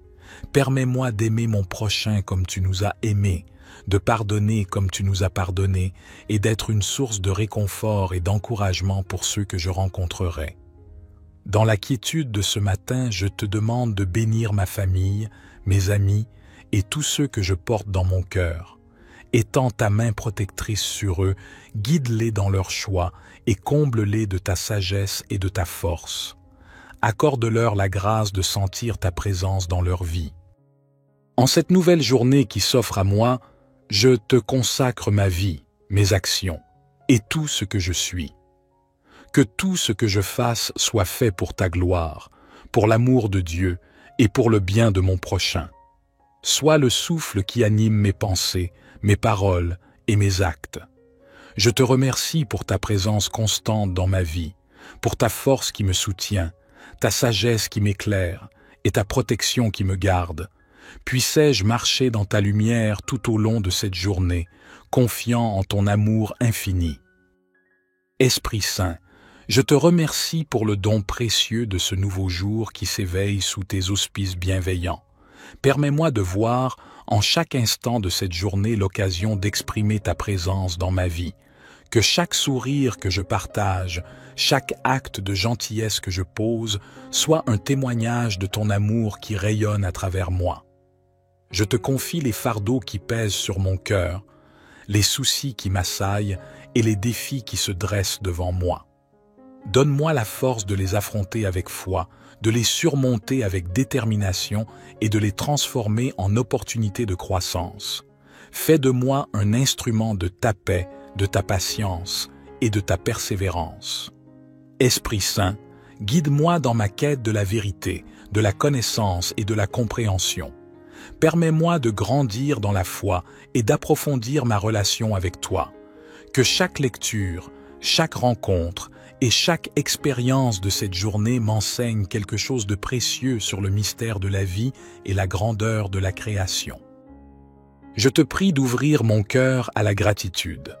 Permets-moi d'aimer mon prochain comme tu nous as aimés, de pardonner comme tu nous as pardonnés et d'être une source de réconfort et d'encouragement pour ceux que je rencontrerai. Dans la quiétude de ce matin, je te demande de bénir ma famille, mes amis et tous ceux que je porte dans mon cœur. Étends ta main protectrice sur eux, guide-les dans leurs choix et comble-les de ta sagesse et de ta force. Accorde-leur la grâce de sentir ta présence dans leur vie. En cette nouvelle journée qui s'offre à moi, je te consacre ma vie, mes actions et tout ce que je suis. Que tout ce que je fasse soit fait pour ta gloire, pour l'amour de Dieu et pour le bien de mon prochain. Sois le souffle qui anime mes pensées, mes paroles et mes actes. Je te remercie pour ta présence constante dans ma vie, pour ta force qui me soutient, ta sagesse qui m'éclaire et ta protection qui me garde. Puissais-je marcher dans ta lumière tout au long de cette journée, confiant en ton amour infini. Esprit Saint, je te remercie pour le don précieux de ce nouveau jour qui s'éveille sous tes auspices bienveillants. Permets-moi de voir en chaque instant de cette journée l'occasion d'exprimer ta présence dans ma vie. Que chaque sourire que je partage, chaque acte de gentillesse que je pose, soit un témoignage de ton amour qui rayonne à travers moi. Je te confie les fardeaux qui pèsent sur mon cœur, les soucis qui m'assaillent et les défis qui se dressent devant moi. Donne-moi la force de les affronter avec foi, de les surmonter avec détermination et de les transformer en opportunités de croissance. Fais de moi un instrument de ta paix, de ta patience et de ta persévérance. Esprit Saint, guide-moi dans ma quête de la vérité, de la connaissance et de la compréhension. Permets-moi de grandir dans la foi et d'approfondir ma relation avec toi. Que chaque lecture, chaque rencontre et chaque expérience de cette journée m'enseigne quelque chose de précieux sur le mystère de la vie et la grandeur de la création. Je te prie d'ouvrir mon cœur à la gratitude,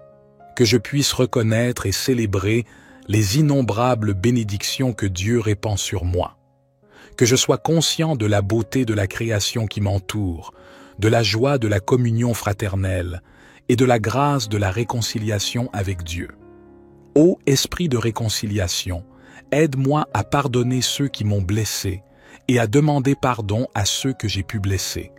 que je puisse reconnaître et célébrer les innombrables bénédictions que Dieu répand sur moi, que je sois conscient de la beauté de la création qui m'entoure, de la joie de la communion fraternelle et de la grâce de la réconciliation avec Dieu. Ô Esprit de réconciliation, aide-moi à pardonner ceux qui m'ont blessé et à demander pardon à ceux que j'ai pu blesser,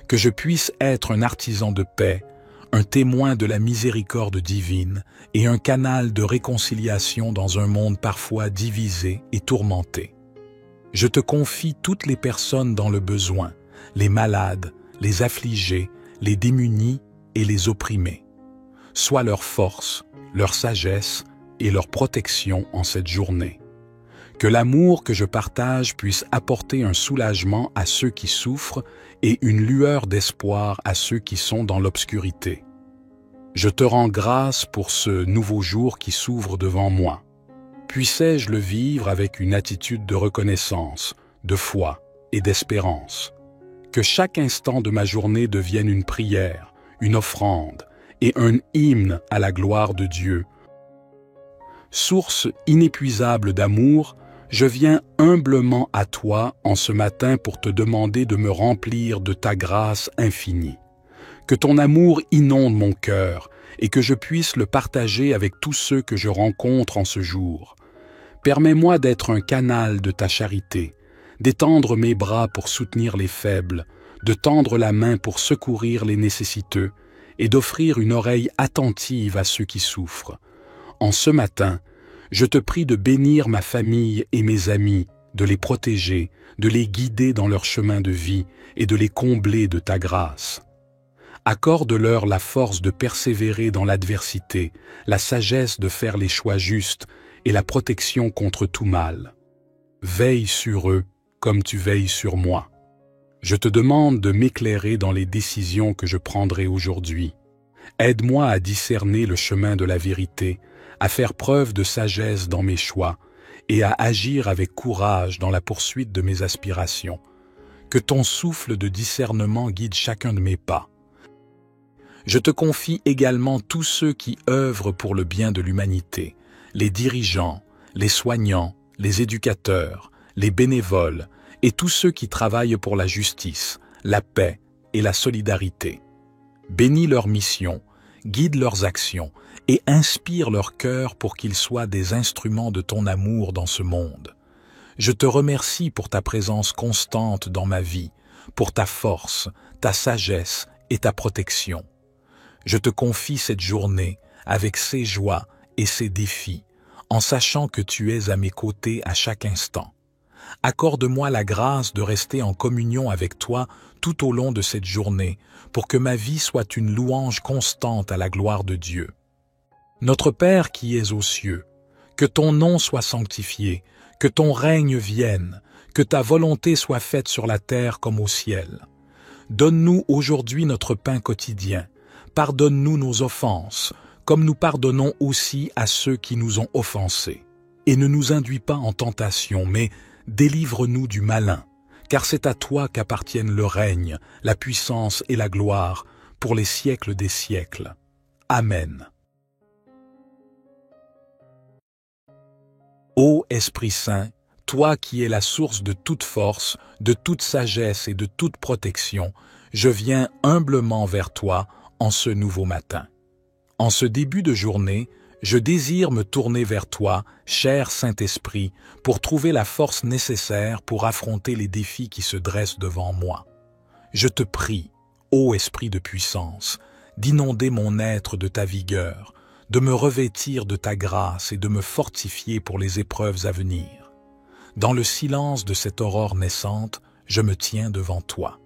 que je puisse être un artisan de paix, un témoin de la miséricorde divine et un canal de réconciliation dans un monde parfois divisé et tourmenté. Je te confie toutes les personnes dans le besoin, les malades, les affligés, les démunis et les opprimés. Sois leur force, leur sagesse et leur protection en cette journée. Que l'amour que je partage puisse apporter un soulagement à ceux qui souffrent et une lueur d'espoir à ceux qui sont dans l'obscurité. Je te rends grâce pour ce nouveau jour qui s'ouvre devant moi. Puissais-je le vivre avec une attitude de reconnaissance, de foi et d'espérance. Que chaque instant de ma journée devienne une prière, une offrande et un hymne à la gloire de Dieu. Source inépuisable d'amour, je viens humblement à toi en ce matin pour te demander de me remplir de ta grâce infinie. Que ton amour inonde mon cœur et que je puisse le partager avec tous ceux que je rencontre en ce jour. Permets-moi d'être un canal de ta charité, d'étendre mes bras pour soutenir les faibles, de tendre la main pour secourir les nécessiteux et d'offrir une oreille attentive à ceux qui souffrent. En ce matin, je te prie de bénir ma famille et mes amis, de les protéger, de les guider dans leur chemin de vie et de les combler de ta grâce. Accorde-leur la force de persévérer dans l'adversité, la sagesse de faire les choix justes et la protection contre tout mal. Veille sur eux comme tu veilles sur moi. Je te demande de m'éclairer dans les décisions que je prendrai aujourd'hui. Aide-moi à discerner le chemin de la vérité, à faire preuve de sagesse dans mes choix et à agir avec courage dans la poursuite de mes aspirations. Que ton souffle de discernement guide chacun de mes pas. Je te confie également tous ceux qui œuvrent pour le bien de l'humanité, les dirigeants, les soignants, les éducateurs, les bénévoles et tous ceux qui travaillent pour la justice, la paix et la solidarité. Bénis leur mission, guide leurs actions et inspire leur cœur pour qu'ils soient des instruments de ton amour dans ce monde. Je te remercie pour ta présence constante dans ma vie, pour ta force, ta sagesse et ta protection. Je te confie cette journée avec ses joies et ses défis, en sachant que tu es à mes côtés à chaque instant. Accorde-moi la grâce de rester en communion avec toi tout au long de cette journée, pour que ma vie soit une louange constante à la gloire de Dieu. Notre Père qui es aux cieux, que ton nom soit sanctifié, que ton règne vienne, que ta volonté soit faite sur la terre comme au ciel. Donne-nous aujourd'hui notre pain quotidien. Pardonne-nous nos offenses, comme nous pardonnons aussi à ceux qui nous ont offensés. Et ne nous induis pas en tentation, mais délivre-nous du malin, car c'est à toi qu'appartiennent le règne, la puissance et la gloire, pour les siècles des siècles. Amen. Ô Esprit Saint, toi qui es la source de toute force, de toute sagesse et de toute protection, je viens humblement vers toi en ce nouveau matin. En ce début de journée, je désire me tourner vers toi, cher Saint-Esprit, pour trouver la force nécessaire pour affronter les défis qui se dressent devant moi. Je te prie, ô Esprit de puissance, d'inonder mon être de ta vigueur, de me revêtir de ta grâce et de me fortifier pour les épreuves à venir. Dans le silence de cette aurore naissante, je me tiens devant toi.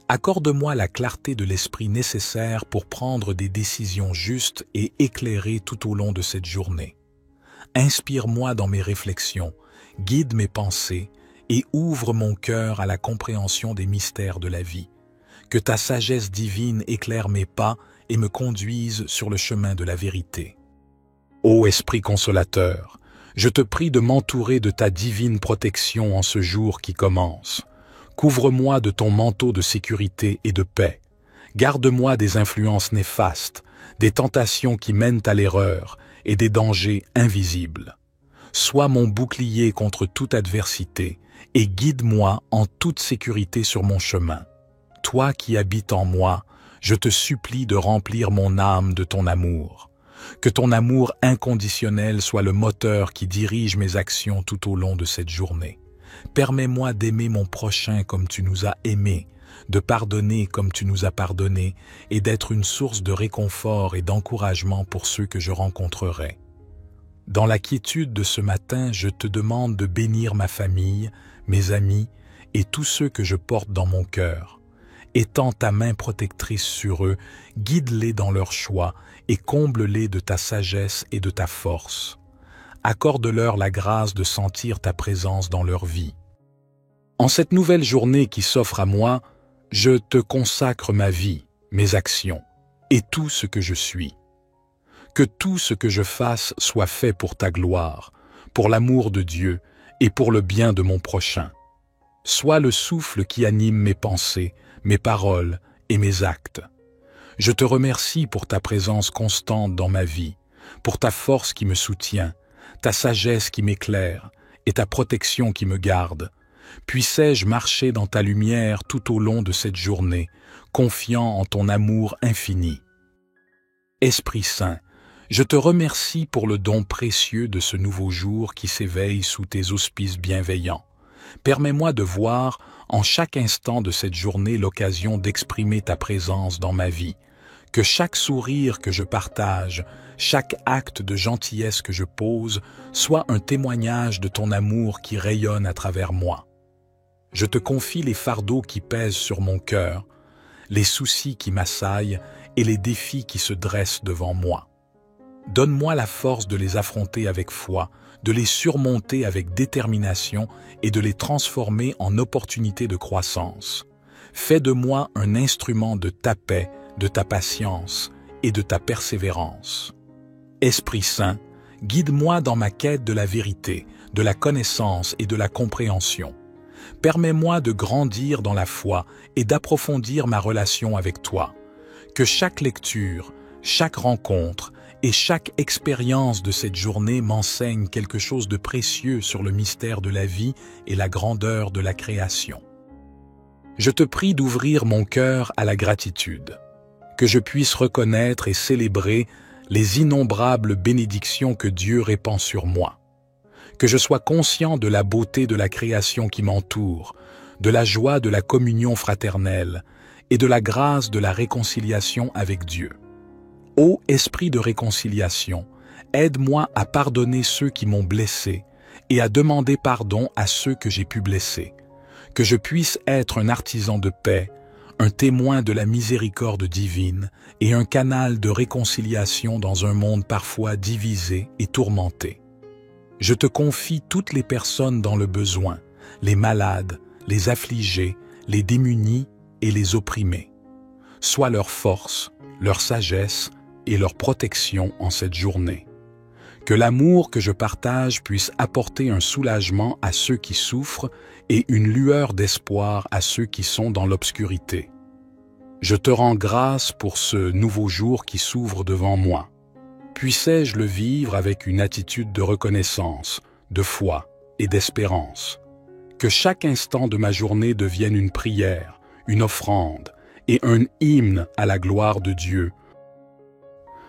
Accorde-moi la clarté de l'esprit nécessaire pour prendre des décisions justes et éclairées tout au long de cette journée. Inspire-moi dans mes réflexions, guide mes pensées et ouvre mon cœur à la compréhension des mystères de la vie. Que ta sagesse divine éclaire mes pas et me conduise sur le chemin de la vérité. Ô Esprit consolateur, je te prie de m'entourer de ta divine protection en ce jour qui commence. Couvre-moi de ton manteau de sécurité et de paix. Garde-moi des influences néfastes, des tentations qui mènent à l'erreur et des dangers invisibles. Sois mon bouclier contre toute adversité et guide-moi en toute sécurité sur mon chemin. Toi qui habites en moi, je te supplie de remplir mon âme de ton amour. Que ton amour inconditionnel soit le moteur qui dirige mes actions tout au long de cette journée. Permets-moi d'aimer mon prochain comme tu nous as aimés, de pardonner comme tu nous as pardonnés et d'être une source de réconfort et d'encouragement pour ceux que je rencontrerai. Dans la quiétude de ce matin, je te demande de bénir ma famille, mes amis et tous ceux que je porte dans mon cœur. Étends ta main protectrice sur eux, guide-les dans leurs choix et comble-les de ta sagesse et de ta force. Accorde-leur la grâce de sentir ta présence dans leur vie. En cette nouvelle journée qui s'offre à moi, je te consacre ma vie, mes actions et tout ce que je suis. Que tout ce que je fasse soit fait pour ta gloire, pour l'amour de Dieu et pour le bien de mon prochain. Sois le souffle qui anime mes pensées, mes paroles et mes actes. Je te remercie pour ta présence constante dans ma vie, pour ta force qui me soutient, ta sagesse qui m'éclaire et ta protection qui me garde. Puissais-je marcher dans ta lumière tout au long de cette journée, confiant en ton amour infini. Esprit Saint, je te remercie pour le don précieux de ce nouveau jour qui s'éveille sous tes auspices bienveillants. Permets-moi de voir en chaque instant de cette journée l'occasion d'exprimer ta présence dans ma vie. Que chaque sourire que je partage, chaque acte de gentillesse que je pose, soit un témoignage de ton amour qui rayonne à travers moi. Je te confie les fardeaux qui pèsent sur mon cœur, les soucis qui m'assaillent et les défis qui se dressent devant moi. Donne-moi la force de les affronter avec foi, de les surmonter avec détermination et de les transformer en opportunités de croissance. Fais de moi un instrument de ta paix, de ta patience et de ta persévérance. Esprit Saint, guide-moi dans ma quête de la vérité, de la connaissance et de la compréhension. Permets-moi de grandir dans la foi et d'approfondir ma relation avec toi. Que chaque lecture, chaque rencontre et chaque expérience de cette journée m'enseigne quelque chose de précieux sur le mystère de la vie et la grandeur de la création. Je te prie d'ouvrir mon cœur à la gratitude, que je puisse reconnaître et célébrer les innombrables bénédictions que Dieu répand sur moi, que je sois conscient de la beauté de la création qui m'entoure, de la joie de la communion fraternelle et de la grâce de la réconciliation avec Dieu. Ô Esprit de réconciliation, aide-moi à pardonner ceux qui m'ont blessé et à demander pardon à ceux que j'ai pu blesser, que je puisse être un artisan de paix, un témoin de la miséricorde divine et un canal de réconciliation dans un monde parfois divisé et tourmenté. Je te confie toutes les personnes dans le besoin, les malades, les affligés, les démunis et les opprimés. Sois leur force, leur sagesse et leur protection en cette journée. Que l'amour que je partage puisse apporter un soulagement à ceux qui souffrent et une lueur d'espoir à ceux qui sont dans l'obscurité. Je te rends grâce pour ce nouveau jour qui s'ouvre devant moi. Puissais-je le vivre avec une attitude de reconnaissance, de foi et d'espérance. Que chaque instant de ma journée devienne une prière, une offrande et un hymne à la gloire de Dieu.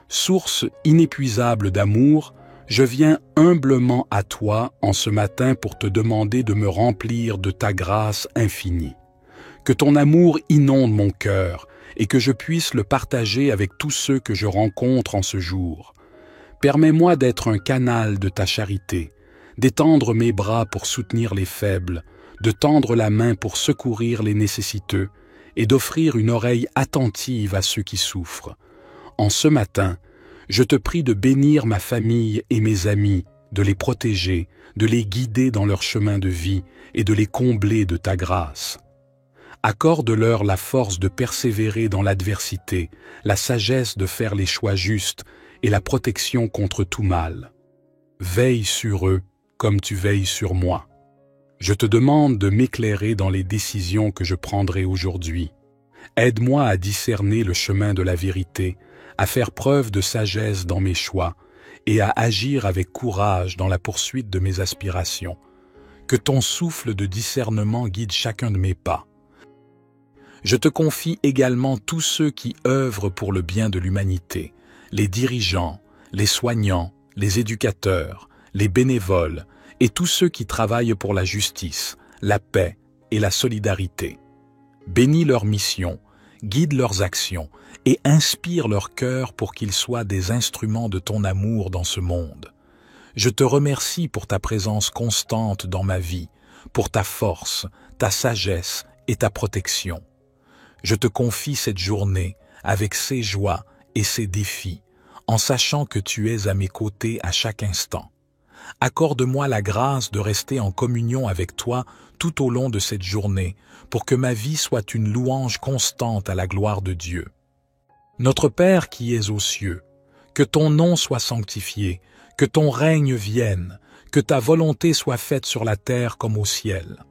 Source inépuisable d'amour, je viens humblement à toi en ce matin pour te demander de me remplir de ta grâce infinie. Que ton amour inonde mon cœur et que je puisse le partager avec tous ceux que je rencontre en ce jour. Permets-moi d'être un canal de ta charité, d'étendre mes bras pour soutenir les faibles, de tendre la main pour secourir les nécessiteux et d'offrir une oreille attentive à ceux qui souffrent. En ce matin, je te prie de bénir ma famille et mes amis, de les protéger, de les guider dans leur chemin de vie et de les combler de ta grâce. Accorde-leur la force de persévérer dans l'adversité, la sagesse de faire les choix justes et la protection contre tout mal. Veille sur eux comme tu veilles sur moi. Je te demande de m'éclairer dans les décisions que je prendrai aujourd'hui. Aide-moi à discerner le chemin de la vérité, à faire preuve de sagesse dans mes choix et à agir avec courage dans la poursuite de mes aspirations. Que ton souffle de discernement guide chacun de mes pas. Je te confie également tous ceux qui œuvrent pour le bien de l'humanité, les dirigeants, les soignants, les éducateurs, les bénévoles et tous ceux qui travaillent pour la justice, la paix et la solidarité. Bénis leur mission, guide leurs actions et inspire leur cœur pour qu'ils soient des instruments de ton amour dans ce monde. Je te remercie pour ta présence constante dans ma vie, pour ta force, ta sagesse et ta protection. Je te confie cette journée avec ses joies et ses défis, en sachant que tu es à mes côtés à chaque instant. Accorde-moi la grâce de rester en communion avec toi tout au long de cette journée, pour que ma vie soit une louange constante à la gloire de Dieu. Notre Père qui es aux cieux, que ton nom soit sanctifié, que ton règne vienne, que ta volonté soit faite sur la terre comme au ciel.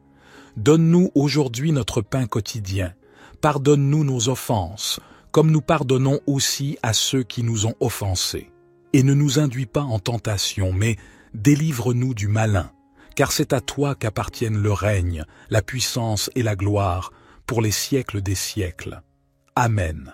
Donne-nous aujourd'hui notre pain quotidien. Pardonne-nous nos offenses, comme nous pardonnons aussi à ceux qui nous ont offensés. Et ne nous induis pas en tentation, mais délivre-nous du malin, car c'est à toi qu'appartiennent le règne, la puissance et la gloire pour les siècles des siècles. Amen.